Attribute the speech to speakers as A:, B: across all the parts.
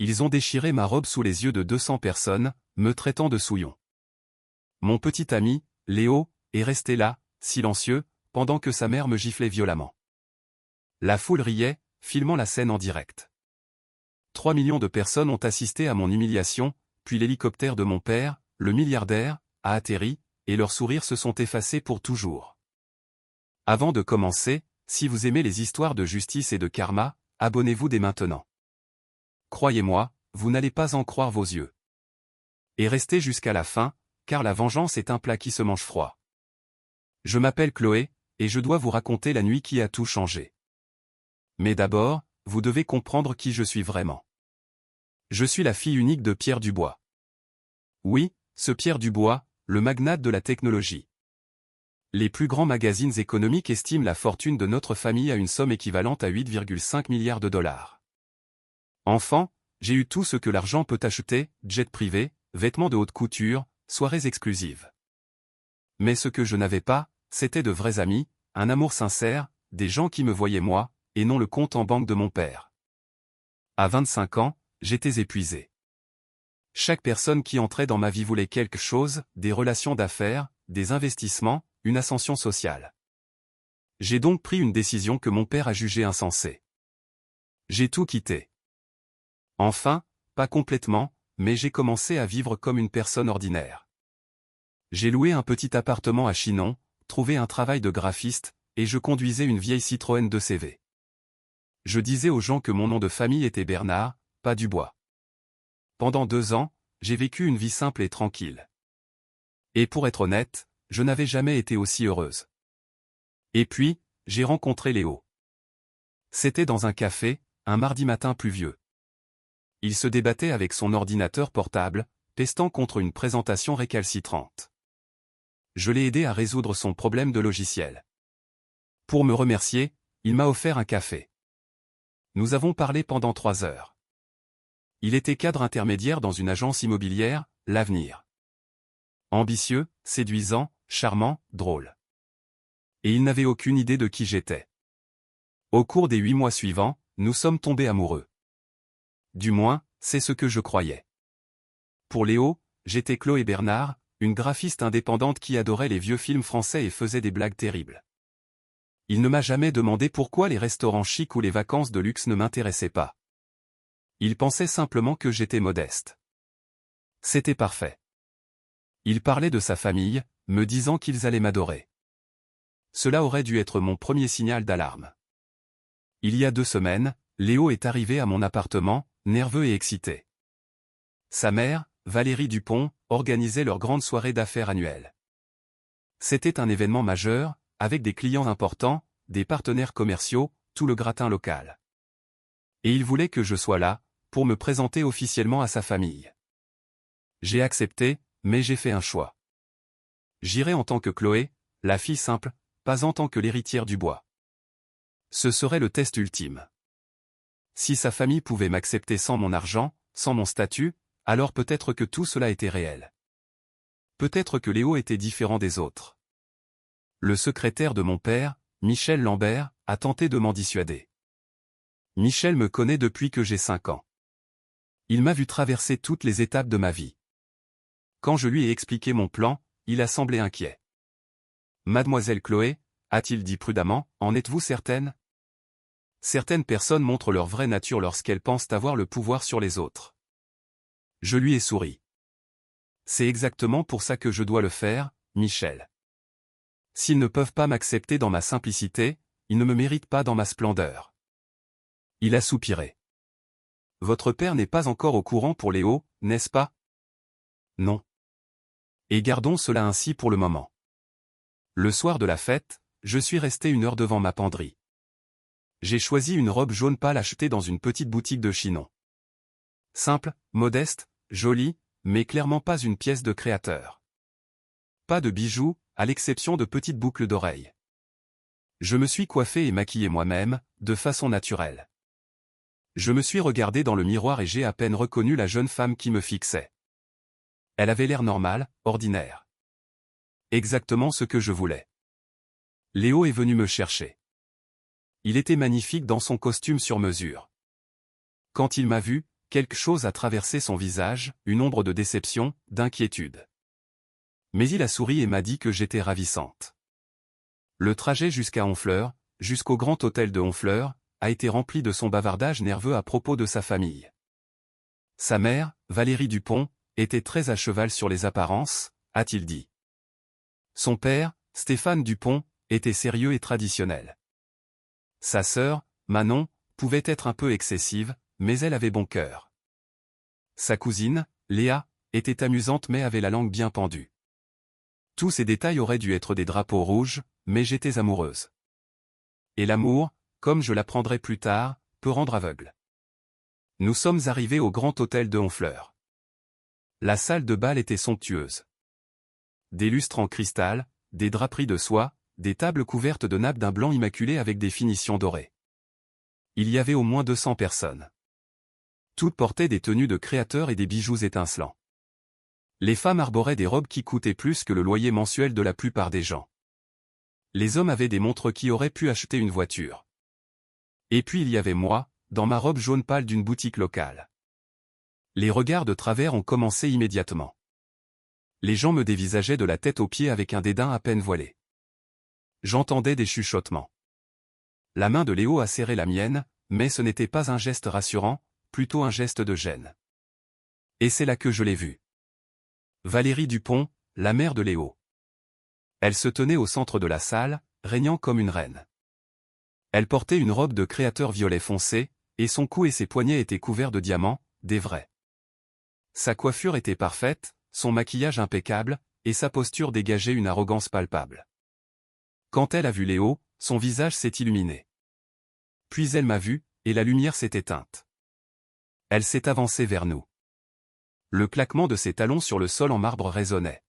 A: Ils ont déchiré ma robe sous les yeux de 200 personnes, me traitant de souillon. Mon petit ami, Léo, est resté là, silencieux, pendant que sa mère me giflait violemment. La foule riait, filmant la scène en direct. 3 millions de personnes ont assisté à mon humiliation, puis l'hélicoptère de mon père, le milliardaire, a atterri, et leurs sourires se sont effacés pour toujours. Avant de commencer, si vous aimez les histoires de justice et de karma, abonnez-vous dès maintenant. Croyez-moi, vous n'allez pas en croire vos yeux. Et restez jusqu'à la fin, car la vengeance est un plat qui se mange froid. Je m'appelle Chloé, et je dois vous raconter la nuit qui a tout changé. Mais d'abord, vous devez comprendre qui je suis vraiment. Je suis la fille unique de Pierre Dubois. Oui, ce Pierre Dubois, le magnate de la technologie. Les plus grands magazines économiques estiment la fortune de notre famille à une somme équivalente à 8,5 milliards de dollars. Enfant, j'ai eu tout ce que l'argent peut acheter, jet privé, vêtements de haute couture, soirées exclusives. Mais ce que je n'avais pas, c'était de vrais amis, un amour sincère, des gens qui me voyaient moi, et non le compte en banque de mon père. À 25 ans, j'étais épuisé. Chaque personne qui entrait dans ma vie voulait quelque chose, des relations d'affaires, des investissements, une ascension sociale. J'ai donc pris une décision que mon père a jugée insensée. J'ai tout quitté. Enfin, pas complètement, mais j'ai commencé à vivre comme une personne ordinaire. J'ai loué un petit appartement à Chinon, trouvé un travail de graphiste, et je conduisais une vieille Citroën 2CV. Je disais aux gens que mon nom de famille était Bernard, pas Dubois. Pendant 2 ans, j'ai vécu une vie simple et tranquille. Et pour être honnête, je n'avais jamais été aussi heureuse. Et puis, j'ai rencontré Léo. C'était dans un café, un mardi matin pluvieux. Il se débattait avec son ordinateur portable, pestant contre une présentation récalcitrante. Je l'ai aidé à résoudre son problème de logiciel. Pour me remercier, il m'a offert un café. Nous avons parlé pendant 3 heures. Il était cadre intermédiaire dans une agence immobilière, l'Avenir. Ambitieux, séduisant, charmant, drôle. Et il n'avait aucune idée de qui j'étais. Au cours des 8 mois suivants, nous sommes tombés amoureux. Du moins, c'est ce que je croyais. Pour Léo, j'étais Chloé Bernard, une graphiste indépendante qui adorait les vieux films français et faisait des blagues terribles. Il ne m'a jamais demandé pourquoi les restaurants chics ou les vacances de luxe ne m'intéressaient pas. Il pensait simplement que j'étais modeste. C'était parfait. Il parlait de sa famille, me disant qu'ils allaient m'adorer. Cela aurait dû être mon premier signal d'alarme. Il y a 2 semaines, Léo est arrivé à mon appartement, nerveux et excité. Sa mère, Valérie Dupont, organisait leur grande soirée d'affaires annuelle. C'était un événement majeur, avec des clients importants, des partenaires commerciaux, tout le gratin local. Et il voulait que je sois là, pour me présenter officiellement à sa famille. J'ai accepté, mais j'ai fait un choix. J'irai en tant que Chloé, la fille simple, pas en tant que l'héritière Dubois. Ce serait le test ultime. Si sa famille pouvait m'accepter sans mon argent, sans mon statut, alors peut-être que tout cela était réel. Peut-être que Léo était différent des autres. Le secrétaire de mon père, Michel Lambert, a tenté de m'en dissuader. Michel me connaît depuis que j'ai 5 ans. Il m'a vu traverser toutes les étapes de ma vie. Quand je lui ai expliqué mon plan, il a semblé inquiet. « Mademoiselle Chloé, a-t-il dit prudemment, en êtes-vous certaine ? Certaines personnes montrent leur vraie nature lorsqu'elles pensent avoir le pouvoir sur les autres. » Je lui ai souri. « C'est exactement pour ça que je dois le faire, Michel. S'ils ne peuvent pas m'accepter dans ma simplicité, ils ne me méritent pas dans ma splendeur. » Il a soupiré. « Votre père n'est pas encore au courant pour Léo, n'est-ce pas ? » Non. Et gardons cela ainsi pour le moment. Le soir de la fête, je suis resté 1 heure devant ma penderie. J'ai choisi une robe jaune pâle achetée dans une petite boutique de Chinon. Simple, modeste, jolie, mais clairement pas une pièce de créateur. Pas de bijoux, à l'exception de petites boucles d'oreilles. Je me suis coiffé et maquillé moi-même, de façon naturelle. Je me suis regardé dans le miroir et j'ai à peine reconnu la jeune femme qui me fixait. Elle avait l'air normale, ordinaire. Exactement ce que je voulais. Léo est venu me chercher. Il était magnifique dans son costume sur mesure. Quand il m'a vu, quelque chose a traversé son visage, une ombre de déception, d'inquiétude. Mais il a souri et m'a dit que j'étais ravissante. Le trajet jusqu'à Honfleur, jusqu'au grand hôtel de Honfleur, a été rempli de son bavardage nerveux à propos de sa famille. Sa mère, Valérie Dupont, était très à cheval sur les apparences, a-t-il dit. Son père, Stéphane Dupont, était sérieux et traditionnel. Sa sœur, Manon, pouvait être un peu excessive, mais elle avait bon cœur. Sa cousine, Léa, était amusante mais avait la langue bien pendue. Tous ces détails auraient dû être des drapeaux rouges, mais j'étais amoureuse. Et l'amour, comme je l'apprendrai plus tard, peut rendre aveugle. Nous sommes arrivés au grand hôtel de Honfleur. La salle de bal était somptueuse. Des lustres en cristal, des draperies de soie, des tables couvertes de nappes d'un blanc immaculé avec des finitions dorées. Il y avait au moins 200 personnes. Toutes portaient des tenues de créateurs et des bijoux étincelants. Les femmes arboraient des robes qui coûtaient plus que le loyer mensuel de la plupart des gens. Les hommes avaient des montres qui auraient pu acheter une voiture. Et puis il y avait moi, dans ma robe jaune pâle d'une boutique locale. Les regards de travers ont commencé immédiatement. Les gens me dévisageaient de la tête aux pieds avec un dédain à peine voilé. J'entendais des chuchotements. La main de Léo a serré la mienne, mais ce n'était pas un geste rassurant, plutôt un geste de gêne. Et c'est là que je l'ai vue. Valérie Dupont, la mère de Léo. Elle se tenait au centre de la salle, régnant comme une reine. Elle portait une robe de créateur violet foncé, et son cou et ses poignets étaient couverts de diamants, des vrais. Sa coiffure était parfaite, son maquillage impeccable, et sa posture dégageait une arrogance palpable. Quand elle a vu Léo, son visage s'est illuminé. Puis elle m'a vu, et la lumière s'est éteinte. Elle s'est avancée vers nous. Le claquement de ses talons sur le sol en marbre résonnait.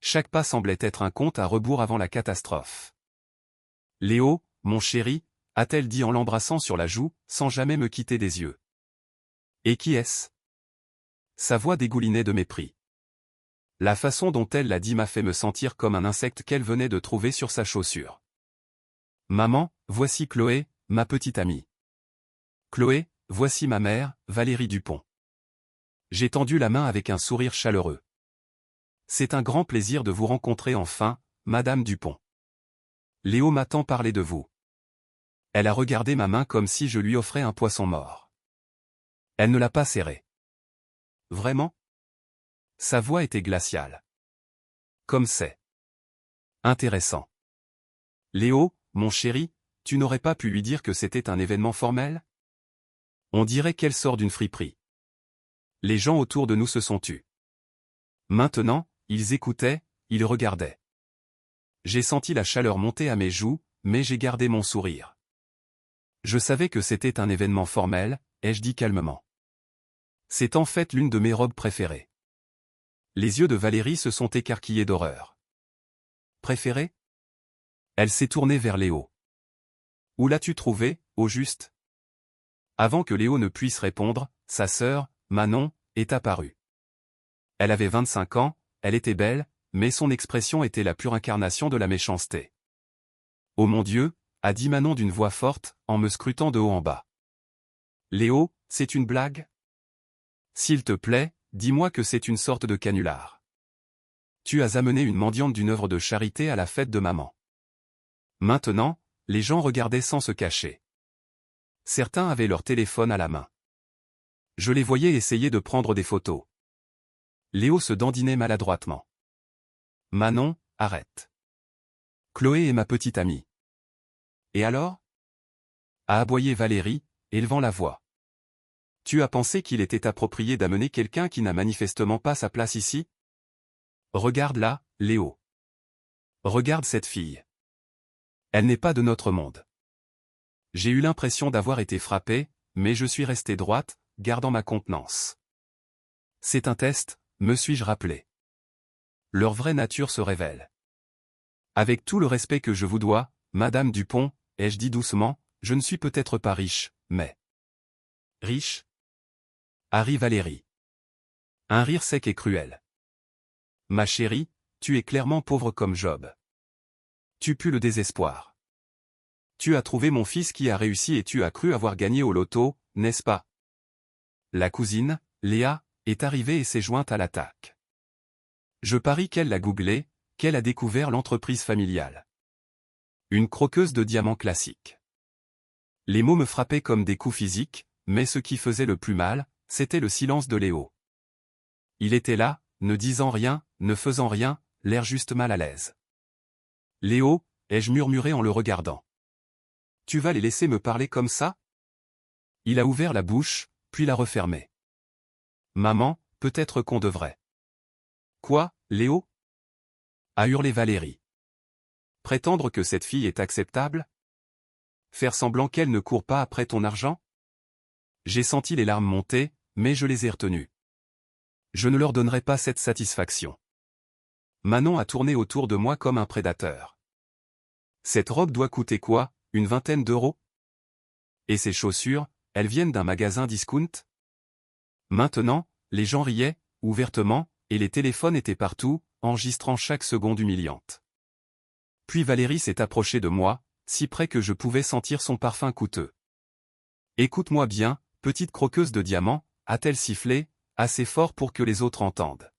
A: Chaque pas semblait être un compte à rebours avant la catastrophe. « Léo, mon chéri » a-t-elle dit en l'embrassant sur la joue, sans jamais me quitter des yeux. « Et qui est-ce » Sa voix dégoulinait de mépris. La façon dont elle l'a dit m'a fait me sentir comme un insecte qu'elle venait de trouver sur sa chaussure. « Maman, voici Chloé, ma petite amie. »« Chloé, voici ma mère, Valérie Dupont. » J'ai tendu la main avec un sourire chaleureux. « C'est un grand plaisir de vous rencontrer enfin, Madame Dupont. Léo m'a tant parlé de vous. » Elle a regardé ma main comme si je lui offrais un poisson mort. Elle ne l'a pas serré. « Vraiment ?» Sa voix était glaciale. « Comme c'est intéressant. Léo, mon chéri, tu n'aurais pas pu lui dire que c'était un événement formel ? On dirait qu'elle sort d'une friperie. » Les gens autour de nous se sont tus. Maintenant, ils écoutaient, ils regardaient. J'ai senti la chaleur monter à mes joues, mais j'ai gardé mon sourire. Je savais que c'était un événement formel, ai-je dit calmement. C'est en fait l'une de mes robes préférées. Les yeux de Valérie se sont écarquillés d'horreur. Préférée ? Elle s'est tournée vers Léo. Où l'as-tu trouvée, au juste ? Avant que Léo ne puisse répondre, sa sœur, Manon, est apparue. Elle avait 25 ans, elle était belle, mais son expression était la pure incarnation de la méchanceté. « Oh mon Dieu » a dit Manon d'une voix forte, en me scrutant de haut en bas. « Léo, c'est une blague ? S'il te plaît, dis-moi que c'est une sorte de canular. Tu as amené une mendiante d'une œuvre de charité à la fête de maman. » Maintenant, les gens regardaient sans se cacher. Certains avaient leur téléphone à la main. Je les voyais essayer de prendre des photos. Léo se dandinait maladroitement. « Manon, arrête. Chloé est ma petite amie. »« Et alors ?» a aboyé Valérie, élevant la voix. « Tu as pensé qu'il était approprié d'amener quelqu'un qui n'a manifestement pas sa place ici ? Regarde là, Léo. Regarde cette fille. Elle n'est pas de notre monde. » J'ai eu l'impression d'avoir été frappé, mais je suis resté droite, gardant ma contenance. C'est un test, me suis-je rappelé. Leur vraie nature se révèle. Avec tout le respect que je vous dois, Madame Dupont, ai-je dit doucement, je ne suis peut-être pas riche, mais... Riche ? A ri Valérie. Un rire sec et cruel. Ma chérie, tu es clairement pauvre comme Job. Tu pues le désespoir. Tu as trouvé mon fils qui a réussi et tu as cru avoir gagné au loto, n'est-ce pas ? la cousine, Léa, est arrivée et s'est jointe à l'attaque. Je parie qu'elle l'a googlé, qu'elle a découvert l'entreprise familiale. Une croqueuse de diamants classique. Les mots me frappaient comme des coups physiques, mais ce qui faisait le plus mal, c'était le silence de Léo. Il était là, ne disant rien, ne faisant rien, l'air juste mal à l'aise. Léo, ai-je murmuré en le regardant. Tu vas les laisser me parler comme ça? Il a ouvert la bouche, puis l'a refermée. Maman, peut-être qu'on devrait. Quoi, Léo? A hurlé Valérie. Prétendre que cette fille est acceptable? Faire semblant qu'elle ne court pas après ton argent? J'ai senti les larmes monter, mais je les ai retenues. Je ne leur donnerai pas cette satisfaction. Manon a tourné autour de moi comme un prédateur. Cette robe doit coûter quoi, une 20aine d'euros? Et ces chaussures, elles viennent d'un magasin discount? Maintenant, les gens riaient, ouvertement, et les téléphones étaient partout, enregistrant chaque seconde humiliante. Puis Valérie s'est approchée de moi, si près que je pouvais sentir son parfum coûteux. Écoute-moi bien, petite croqueuse de diamants, a-t-elle sifflé, assez fort pour que les autres entendent.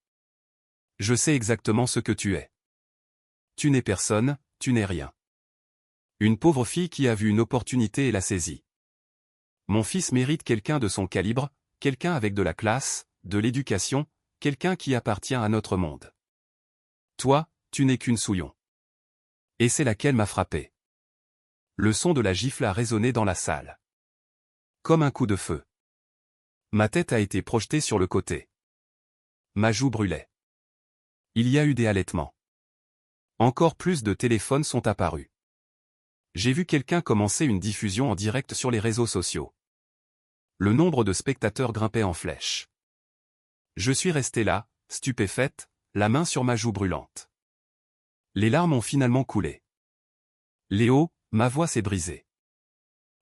A: Je sais exactement ce que tu es. Tu n'es personne, tu n'es rien. Une pauvre fille qui a vu une opportunité et l'a saisie. Mon fils mérite quelqu'un de son calibre, quelqu'un avec de la classe, de l'éducation, quelqu'un qui appartient à notre monde. Toi, tu n'es qu'une souillon. Et c'est laquelle m'a frappé. Le son de la gifle a résonné dans la salle. Comme un coup de feu. Ma tête a été projetée sur le côté. Ma joue brûlait. Il y a eu des halètements. Encore plus de téléphones sont apparus. J'ai vu quelqu'un commencer une diffusion en direct sur les réseaux sociaux. Le nombre de spectateurs grimpait en flèche. Je suis resté là, stupéfaite, la main sur ma joue brûlante. Les larmes ont finalement coulé. Léo, ma voix s'est brisée.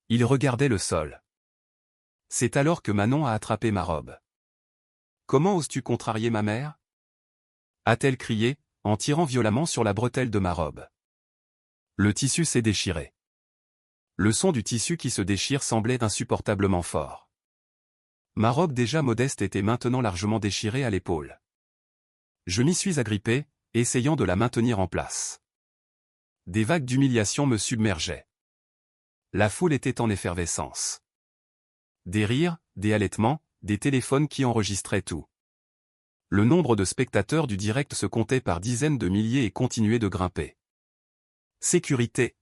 A: Il regardait le sol. C'est alors que Manon a attrapé ma robe. Comment oses-tu contrarier ma mère? A-t-elle crié, en tirant violemment sur la bretelle de ma robe. Le tissu s'est déchiré. Le son du tissu qui se déchire semblait insupportablement fort. Ma robe déjà modeste était maintenant largement déchirée à l'épaule. Je m'y suis agrippé, essayant de la maintenir en place. Des vagues d'humiliation me submergeaient. La foule était en effervescence. Des rires, des halètements, des téléphones qui enregistraient tout. Le nombre de spectateurs du direct se comptait par dizaines de milliers et continuait de grimper. Sécurité!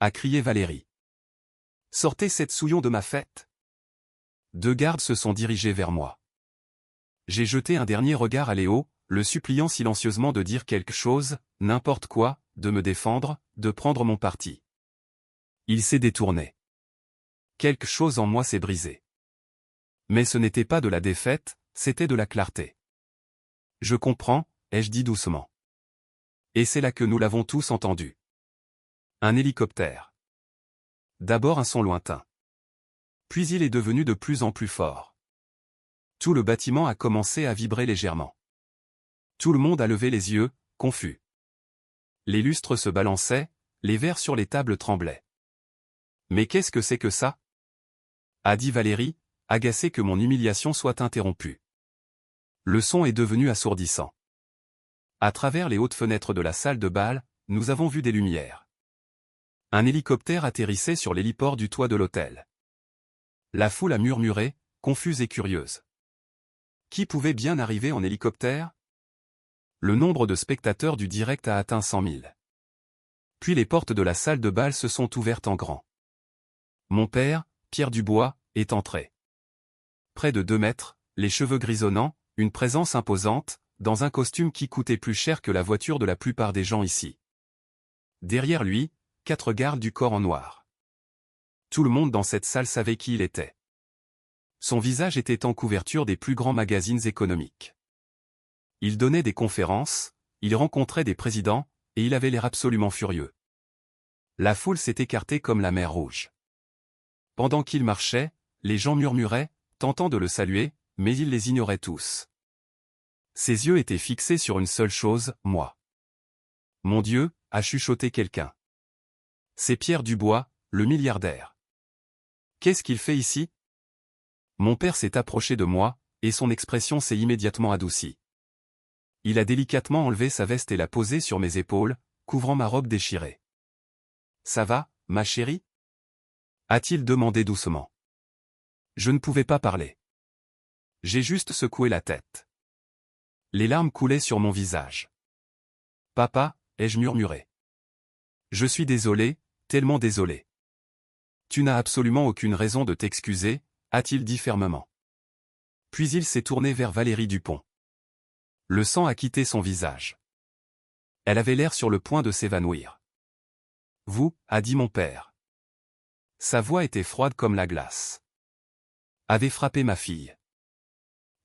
A: A crié Valérie. Sortez cette souillon de ma fête! 2 gardes se sont dirigés vers moi. J'ai jeté un dernier regard à Léo, le suppliant silencieusement de dire quelque chose, n'importe quoi, de me défendre, de prendre mon parti. Il s'est détourné. Quelque chose en moi s'est brisé. Mais ce n'était pas de la défaite, c'était de la clarté. Je comprends, ai-je dit doucement. Et c'est là que nous l'avons tous entendu. Un hélicoptère. D'abord un son lointain. Puis il est devenu de plus en plus fort. Tout le bâtiment a commencé à vibrer légèrement. Tout le monde a levé les yeux, confus. Les lustres se balançaient, les verres sur les tables tremblaient. Mais qu'est-ce que c'est que ça? A dit Valérie, agacée que mon humiliation soit interrompue. Le son est devenu assourdissant. À travers les hautes fenêtres de la salle de bal, nous avons vu des lumières. Un hélicoptère atterrissait sur l'héliport du toit de l'hôtel. La foule a murmuré, confuse et curieuse. Qui pouvait bien arriver en hélicoptère? Le nombre de spectateurs du direct a atteint 100 000. Puis les portes de la salle de bal se sont ouvertes en grand. Mon père, Pierre Dubois, est entré. Près de 2 mètres, les cheveux grisonnants, une présence imposante, dans un costume qui coûtait plus cher que la voiture de la plupart des gens ici. Derrière lui, 4 gardes du corps en noir. Tout le monde dans cette salle savait qui il était. Son visage était en couverture des plus grands magazines économiques. Il donnait des conférences, il rencontrait des présidents, et il avait l'air absolument furieux. La foule s'est écartée comme la mer Rouge. Pendant qu'il marchait, les gens murmuraient, tentant de le saluer, mais il les ignorait tous. Ses yeux étaient fixés sur une seule chose, moi. Mon Dieu, a chuchoté quelqu'un. C'est Pierre Dubois, le milliardaire. Qu'est-ce qu'il fait ici? Mon père s'est approché de moi, et son expression s'est immédiatement adoucie. Il a délicatement enlevé sa veste et l'a posée sur mes épaules, couvrant ma robe déchirée. « Ça va, ma chérie ?» a-t-il demandé doucement. Je ne pouvais pas parler. J'ai juste secoué la tête. Les larmes coulaient sur mon visage. « Papa » ai-je murmuré. « Je suis désolé, tellement désolé. »« Tu n'as absolument aucune raison de t'excuser » a-t-il dit fermement. Puis il s'est tourné vers Valérie Dupont. Le sang a quitté son visage. Elle avait l'air sur le point de s'évanouir. « Vous » a dit mon père. Sa voix était froide comme la glace. « Avez frappé ma fille. »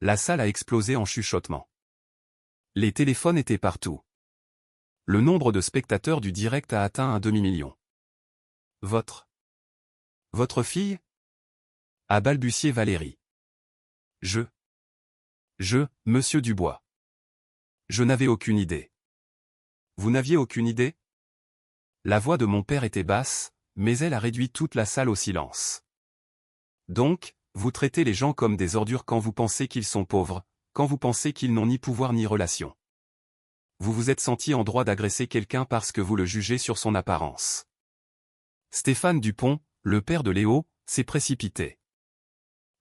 A: La salle a explosé en chuchotements. Les téléphones étaient partout. Le nombre de spectateurs du direct a atteint un demi-million. « Votre fille » a balbutié Valérie. Monsieur Dubois. Je n'avais aucune idée. Vous n'aviez aucune idée? La voix de mon père était basse, mais elle a réduit toute la salle au silence. Donc, vous traitez les gens comme des ordures quand vous pensez qu'ils sont pauvres, quand vous pensez qu'ils n'ont ni pouvoir ni relation. Vous vous êtes senti en droit d'agresser quelqu'un parce que vous le jugez sur son apparence. Stéphane Dupont, le père de Léo, s'est précipité.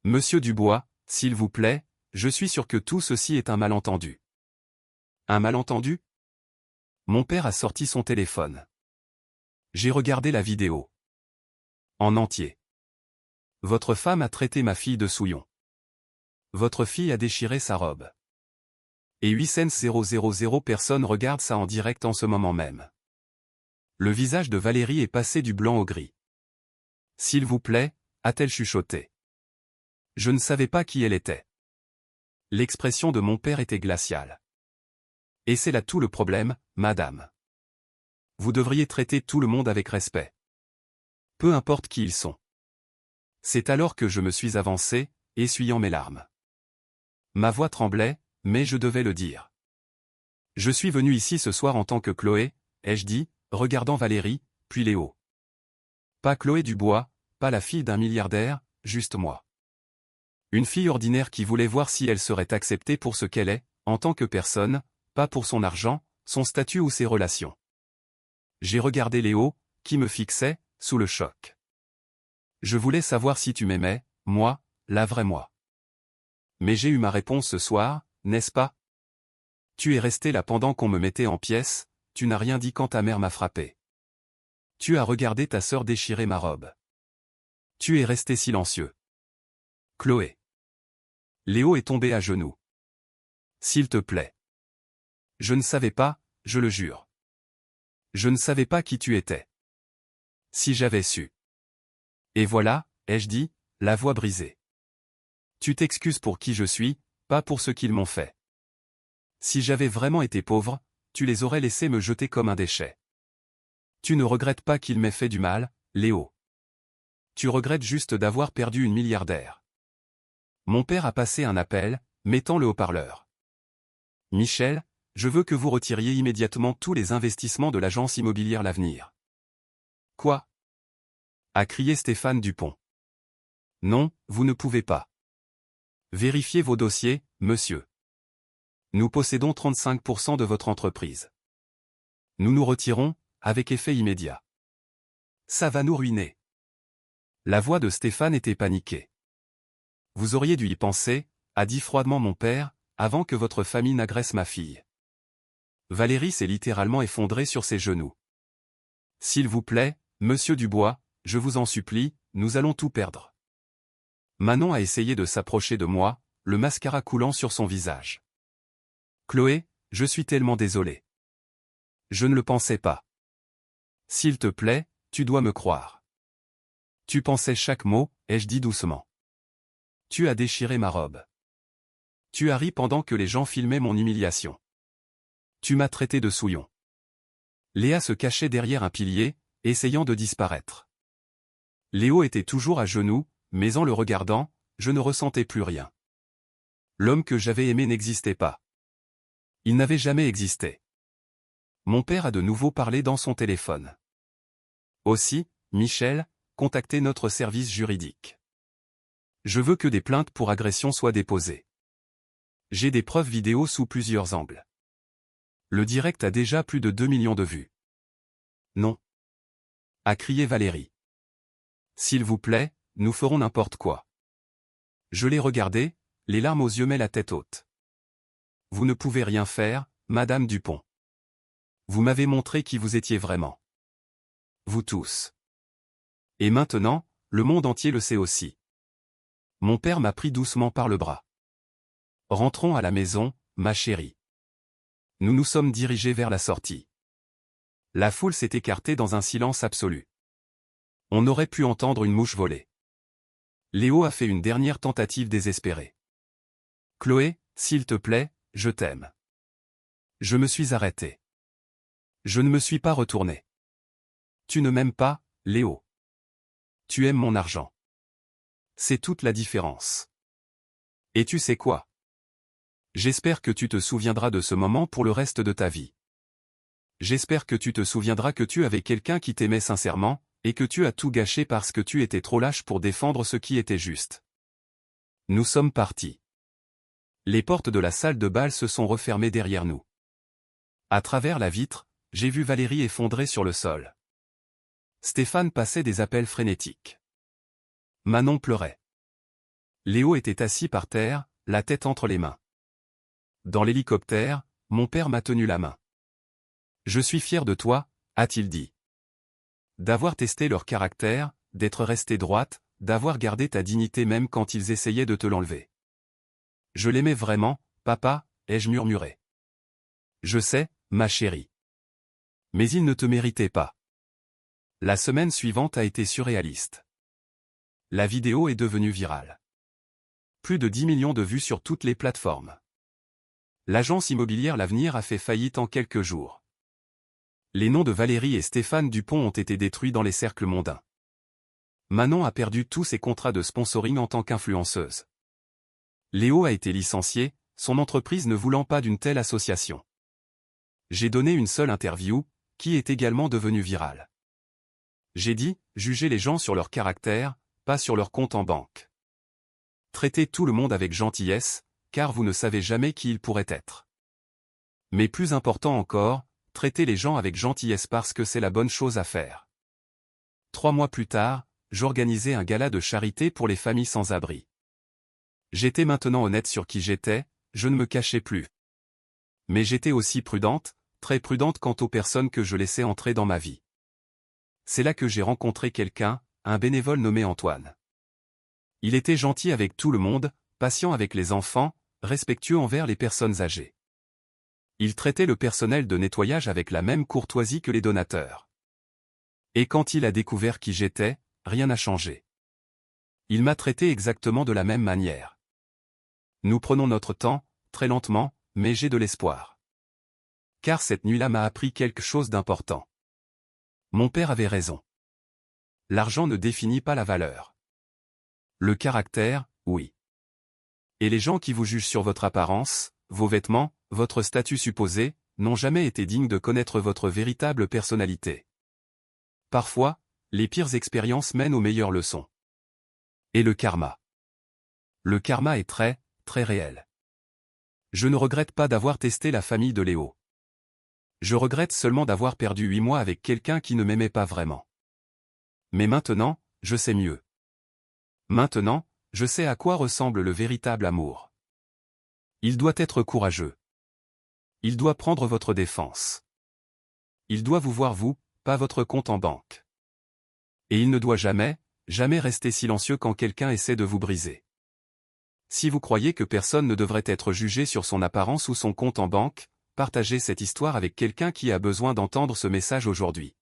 A: Monsieur Dubois, s'il vous plaît, je suis sûr que tout ceci est un malentendu. Un malentendu? Mon père a sorti son téléphone. J'ai regardé la vidéo. En entier. Votre femme a traité ma fille de souillon. Votre fille a déchiré sa robe. Et 800 personnes regardent ça en direct en ce moment même. Le visage de Valérie est passé du blanc au gris. S'il vous plaît, a-t-elle chuchoté. Je ne savais pas qui elle était. L'expression de mon père était glaciale. Et c'est là tout le problème, madame. Vous devriez traiter tout le monde avec respect. Peu importe qui ils sont. C'est alors que je me suis avancé, essuyant mes larmes. Ma voix tremblait, mais je devais le dire. Je suis venu ici ce soir en tant que Chloé, ai-je dit, regardant Valérie, puis Léo. Pas Chloé Dubois, pas la fille d'un milliardaire, juste moi. Une fille ordinaire qui voulait voir si elle serait acceptée pour ce qu'elle est, en tant que personne, pas pour son argent, son statut ou ses relations. J'ai regardé Léo, qui me fixait, sous le choc. Je voulais savoir si tu m'aimais, moi, la vraie moi. Mais j'ai eu ma réponse ce soir, n'est-ce pas? Tu es resté là pendant qu'on me mettait en pièces, tu n'as rien dit quand ta mère m'a frappé. Tu as regardé ta sœur déchirer ma robe. Tu es resté silencieux. Chloé. Léo est tombé à genoux. S'il te plaît. Je ne savais pas, je le jure. Je ne savais pas qui tu étais. Si j'avais su. Et voilà, ai-je dit, la voix brisée. Tu t'excuses pour qui je suis, pas pour ce qu'ils m'ont fait. Si j'avais vraiment été pauvre, tu les aurais laissés me jeter comme un déchet. Tu ne regrettes pas qu'ils m'aient fait du mal, Léo. Tu regrettes juste d'avoir perdu une milliardaire. Mon père a passé un appel, mettant le haut-parleur. Michel, je veux que vous retiriez immédiatement tous les investissements de l'agence immobilière L'Avenir. Quoi? A crié Stéphane Dupont. Non, vous ne pouvez pas. Vérifiez vos dossiers, monsieur. Nous possédons 35% de votre entreprise. Nous nous retirons, avec effet immédiat. Ça va nous ruiner. La voix de Stéphane était paniquée. Vous auriez dû y penser, a dit froidement mon père, avant que votre famille n'agresse ma fille. Valérie s'est littéralement effondrée sur ses genoux. S'il vous plaît, monsieur Dubois, je vous en supplie, nous allons tout perdre. Manon a essayé de s'approcher de moi, le mascara coulant sur son visage. Chloé, je suis tellement désolé. Je ne le pensais pas. S'il te plaît, tu dois me croire. Tu pensais chaque mot, ai-je dit doucement. Tu as déchiré ma robe. Tu as ri pendant que les gens filmaient mon humiliation. Tu m'as traité de souillon. Léa se cachait derrière un pilier, essayant de disparaître. Léo était toujours à genoux, mais en le regardant, je ne ressentais plus rien. L'homme que j'avais aimé n'existait pas. Il n'avait jamais existé. Mon père a de nouveau parlé dans son téléphone. Aussi, Michel, contactez notre service juridique. Je veux que des plaintes pour agression soient déposées. J'ai des preuves vidéo sous plusieurs angles. Le direct a déjà plus de 2 millions de vues. Non. A crié Valérie. S'il vous plaît, nous ferons n'importe quoi. Je l'ai regardé, les larmes aux yeux mais la tête haute. Vous ne pouvez rien faire, Madame Dupont. Vous m'avez montré qui vous étiez vraiment. Vous tous. Et maintenant, le monde entier le sait aussi. Mon père m'a pris doucement par le bras. Rentrons à la maison, ma chérie. Nous nous sommes dirigés vers la sortie. La foule s'est écartée dans un silence absolu. On aurait pu entendre une mouche voler. Léo a fait une dernière tentative désespérée. Chloé, s'il te plaît, je t'aime. Je me suis arrêté. Je ne me suis pas retourné. Tu ne m'aimes pas, Léo. Tu aimes mon argent. C'est toute la différence. Et tu sais quoi? J'espère que tu te souviendras de ce moment pour le reste de ta vie. J'espère que tu te souviendras que tu avais quelqu'un qui t'aimait sincèrement, et que tu as tout gâché parce que tu étais trop lâche pour défendre ce qui était juste. Nous sommes partis. Les portes de la salle de bal se sont refermées derrière nous. À travers la vitre, j'ai vu Valérie effondrée sur le sol. Stéphane passait des appels frénétiques. Manon pleurait. Léo était assis par terre, la tête entre les mains. Dans l'hélicoptère, mon père m'a tenu la main. Je suis fier de toi, a-t-il dit. D'avoir testé leur caractère, d'être resté droite, d'avoir gardé ta dignité même quand ils essayaient de te l'enlever. Je l'aimais vraiment, papa, ai-je murmuré. Je sais, ma chérie. Mais il ne te méritait pas. La semaine suivante a été surréaliste. La vidéo est devenue virale. Plus de 10 millions de vues sur toutes les plateformes. L'agence immobilière L'Avenir a fait faillite en quelques jours. Les noms de Valérie et Stéphane Dupont ont été détruits dans les cercles mondains. Manon a perdu tous ses contrats de sponsoring en tant qu'influenceuse. Léo a été licencié, son entreprise ne voulant pas d'une telle association. J'ai donné une seule interview, qui est également devenue virale. J'ai dit, jugez les gens sur leur caractère, pas sur leur compte en banque. Traitez tout le monde avec gentillesse, car vous ne savez jamais qui ils pourraient être. Mais plus important encore, traitez les gens avec gentillesse parce que c'est la bonne chose à faire. 3 mois plus tard, j'organisais un gala de charité pour les familles sans abri. J'étais maintenant honnête sur qui j'étais, je ne me cachais plus. Mais j'étais aussi prudente, très prudente quant aux personnes que je laissais entrer dans ma vie. C'est là que j'ai rencontré quelqu'un, un bénévole nommé Antoine. Il était gentil avec tout le monde, patient avec les enfants, respectueux envers les personnes âgées. Il traitait le personnel de nettoyage avec la même courtoisie que les donateurs. Et quand il a découvert qui j'étais, rien n'a changé. Il m'a traité exactement de la même manière. Nous prenons notre temps, très lentement, mais j'ai de l'espoir. Car cette nuit-là m'a appris quelque chose d'important. Mon père avait raison. L'argent ne définit pas la valeur. Le caractère, oui. Et les gens qui vous jugent sur votre apparence, vos vêtements, votre statut supposé, n'ont jamais été dignes de connaître votre véritable personnalité. Parfois, les pires expériences mènent aux meilleures leçons. Et le karma. Le karma est très, très réel. Je ne regrette pas d'avoir testé la famille de Léo. Je regrette seulement d'avoir perdu 8 mois avec quelqu'un qui ne m'aimait pas vraiment. Mais maintenant, je sais mieux. Maintenant, je sais à quoi ressemble le véritable amour. Il doit être courageux. Il doit prendre votre défense. Il doit vous voir vous, pas votre compte en banque. Et il ne doit jamais, jamais rester silencieux quand quelqu'un essaie de vous briser. Si vous croyez que personne ne devrait être jugé sur son apparence ou son compte en banque, partagez cette histoire avec quelqu'un qui a besoin d'entendre ce message aujourd'hui.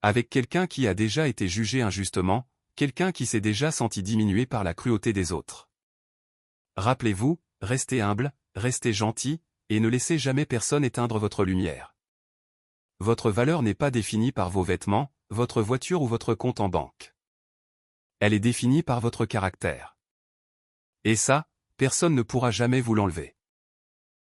A: Avec quelqu'un qui a déjà été jugé injustement, quelqu'un qui s'est déjà senti diminué par la cruauté des autres. Rappelez-vous, restez humble, restez gentil, et ne laissez jamais personne éteindre votre lumière. Votre valeur n'est pas définie par vos vêtements, votre voiture ou votre compte en banque. Elle est définie par votre caractère. Et ça, personne ne pourra jamais vous l'enlever.